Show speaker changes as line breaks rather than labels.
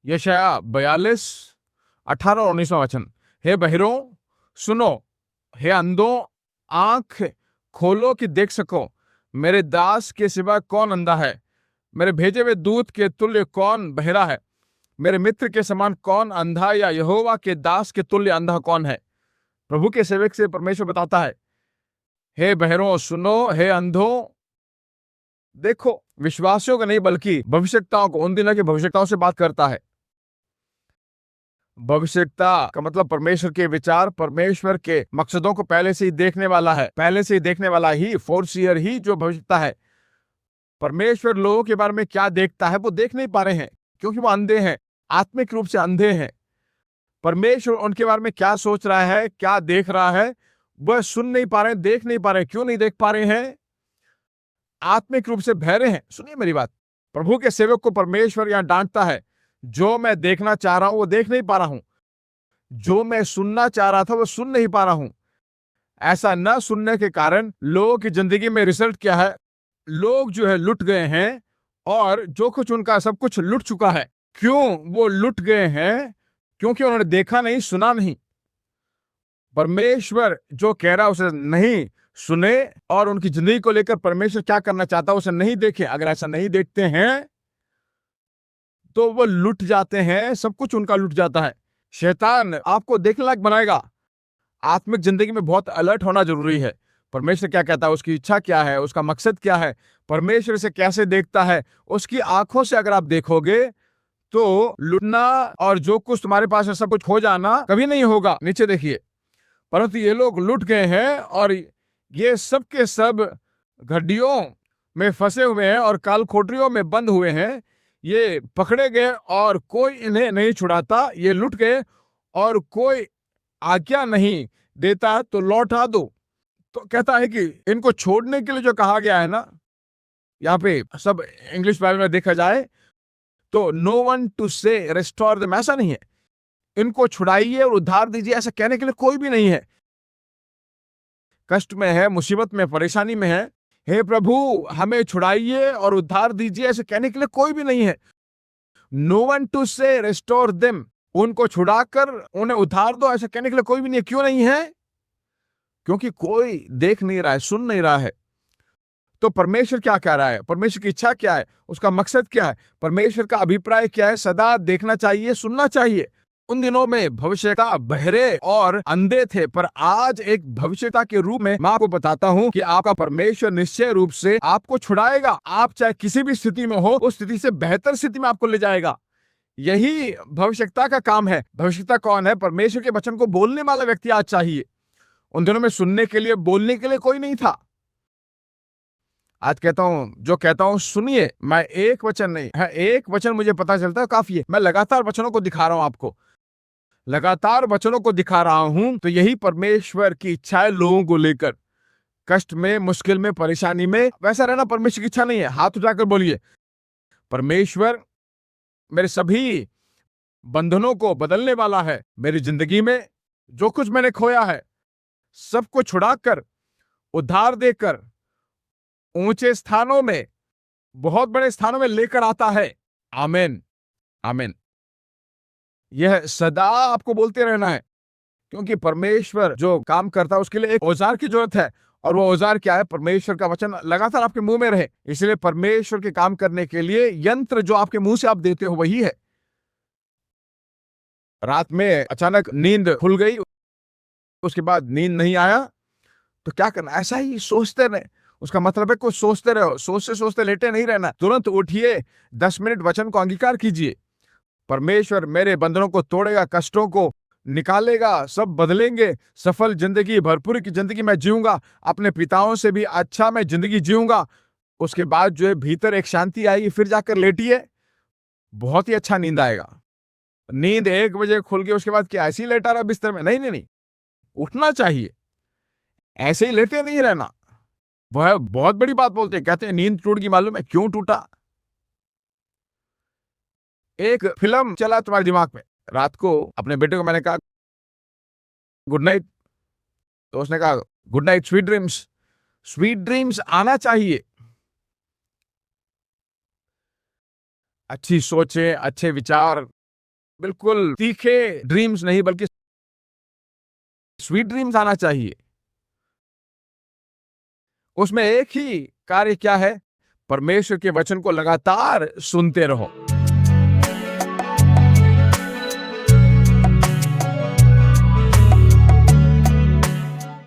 यशाया 42 18 और 19वां वचन। हे बहिरों सुनो, हे अंधों आंख खोलो कि देख सको। मेरे दास के सिवा कौन अंधा है? मेरे भेजे हुए दूत के तुल्य कौन बहरा है? मेरे मित्र के समान कौन अंधा, या यहोवा के दास के तुल्य अंधा कौन है? प्रभु के सेवक से परमेश्वर बताता है, हे बहरों सुनो, हे अंधों देखो। विश्वासियों को नहीं बल्कि भविष्यताओं को, उन दिनों की भविष्यताओं से बात करता है। भविष्यता का मतलब परमेश्वर के विचार, परमेश्वर के मकसदों को पहले से ही देखने वाला है, पहले से ही देखने वाला ही फोरसीयर ही जो भविष्यता है। परमेश्वर लोगों के बारे में क्या देखता है वो देख नहीं पा रहे हैं, क्योंकि वो अंधे हैं, आत्मिक रूप से अंधे हैं। परमेश्वर उनके बारे में क्या सोच रहा है, क्या देख रहा है, वह सुन नहीं पा रहे, देख नहीं पा रहे। क्यों नहीं देख पा रहे हैं? आत्मिक रूप से बहरे हैं। सुनिए मेरी बात, प्रभु के सेवक को परमेश्वर यहां डांटता है, जो मैं देखना चाह रहा हूं वो देख नहीं पा रहा हूं, जो मैं सुनना चाह रहा था वो सुन नहीं पा रहा हूं। ऐसा न सुनने के कारण लोगों की जिंदगी में रिजल्ट क्या है? लोग जो है लुट गए हैं, और जो कुछ उनका सब कुछ लुट चुका है। क्यों वो लुट गए हैं? क्योंकि उन्होंने देखा नहीं, सुना नहीं। परमेश्वर जो कह रहा है उसे नहीं सुने, और उनकी जिंदगी को लेकर परमेश्वर क्या करना चाहता है उसे नहीं देखे। अगर ऐसा नहीं देखते हैं तो वो लुट जाते हैं, सब कुछ उनका लुट जाता है। शैतान आपको देखने लायक बनाएगा। आत्मिक जिंदगी में बहुत अलर्ट होना जरूरी है। परमेश्वर क्या कहता है, उसकी इच्छा क्या है, उसका मकसद क्या है, परमेश्वर से कैसे देखता है, उसकी आंखों से अगर आप देखोगे तो लुटना और जो कुछ तुम्हारे पास है सब कुछ खो जाना कभी नहीं होगा। नीचे देखिए, परंतु ये लोग लुट गए हैं, और ये सब के सब गड्डियों में फंसे हुए हैं और काल कोठरियों में बंद हुए हैं। ये पकड़े गए और कोई इन्हें नहीं छुड़ाता। ये लुट गए और कोई आज्ञा नहीं देता तो लौटा दो। तो कहता है कि इनको छोड़ने के लिए जो कहा गया है ना, यहाँ पे सब इंग्लिश बाइबल में देखा जाए तो नो वन टू से रेस्टोर देम, ऐसा नहीं है। इनको छुड़ाइए और उद्धार दीजिए, ऐसा कहने के लिए कोई भी नहीं है। कष्ट में है, मुसीबत में, परेशानी में है, हे प्रभु हमें छुड़ाइए और उद्धार दीजिए, ऐसे कहने के लिए कोई भी नहीं है। नो वन टू से रेस्टोर देम, उनको छुड़ाकर उन्हें उद्धार दो, ऐसा कहने के लिए कोई भी नहीं है। क्यों नहीं है? क्योंकि कोई देख नहीं रहा है, सुन नहीं रहा है। तो परमेश्वर क्या कह रहा है, परमेश्वर की इच्छा क्या है, उसका मकसद क्या है, परमेश्वर का अभिप्राय क्या है? सदा देखना चाहिए, सुनना चाहिए। उन दिनों में भविष्यता बहरे और अंधे थे, पर आज एक भविष्यता के रूप में मैं आपको बताता हूं कि आपका परमेश्वर निश्चय रूप से आपको छुड़ाएगा। आप चाहे किसी भी स्थिति में हो, उस स्थिति से बेहतर स्थिति में आपको ले जाएगा। यही भविष्यता का काम है। भविष्यता कौन है? परमेश्वर के वचन को बोलने वाला व्यक्ति आज चाहिए। उन दिनों में सुनने के लिए, बोलने के लिए कोई नहीं था। आज कहता हूं, जो कहता हूं सुनिए, मैं एक वचन नहीं है, एक वचन मुझे पता चलता है काफी है। मैं लगातार वचनों को दिखा रहा हूं आपको, लगातार वचनों को दिखा रहा हूं। तो यही परमेश्वर की इच्छा है लोगों को लेकर। कष्ट में, मुश्किल में, परेशानी में वैसा रहना परमेश्वर की इच्छा नहीं है। हाथ उठाकर बोलिए, परमेश्वर मेरे सभी बंधनों को बदलने वाला है। मेरी जिंदगी में जो कुछ मैंने खोया है सबको छुड़ाकर, उद्धार देकर ऊंचे स्थानों में, बहुत बड़े स्थानों में लेकर आता है। आमीन, आमीन। यह सदा आपको बोलते रहना है, क्योंकि परमेश्वर जो काम करता है उसके लिए एक औजार की जरूरत है। और वो औजार क्या है? परमेश्वर का वचन लगातार आपके मुंह में रहे। इसलिए परमेश्वर के काम करने के लिए यंत्र जो आपके मुंह से आप देते हो वही है। रात में अचानक नींद खुल गई, उसके बाद नींद नहीं आया, तो क्या करना? ऐसा ही सोचते रहे। उसका मतलब है कुछ सोचते रहो, सोचते सोचते लेटे नहीं रहना। तुरंत उठिए, 10 मिनट वचन को अंगीकार कीजिए। परमेश्वर मेरे बंधनों को तोड़ेगा, कष्टों को निकालेगा, सब बदलेंगे। सफल जिंदगी, भरपूरी की जिंदगी मैं जीऊंगा, अपने पिताओं से भी अच्छा मैं जिंदगी जीऊंगा। उसके बाद जो है भीतर एक शांति आएगी। फिर जाकर लेटिए, बहुत ही अच्छा नींद आएगा। नींद 1 बजे खुल गई, उसके बाद क्या ऐसे ही लेटा रहा बिस्तर में? नहीं नहीं नहीं, उठना चाहिए। ऐसे ही लेटे नहीं रहना। वह बहुत बड़ी बात बोलते हैं, कहते हैं नींद टूट गई। मालूम है क्यों टूटा? एक फिल्म चला तुम्हारे दिमाग में। रात को अपने बेटे को मैंने कहा गुड नाइट, तो उसने कहा good night, sweet dreams. Sweet dreams आना चाहिए। अच्छी सोचें, अच्छे विचार, बिल्कुल तीखे ड्रीम्स नहीं बल्कि स्वीट ड्रीम्स आना चाहिए। उसमें एक ही कार्य क्या है, परमेश्वर के वचन को लगातार सुनते रहो।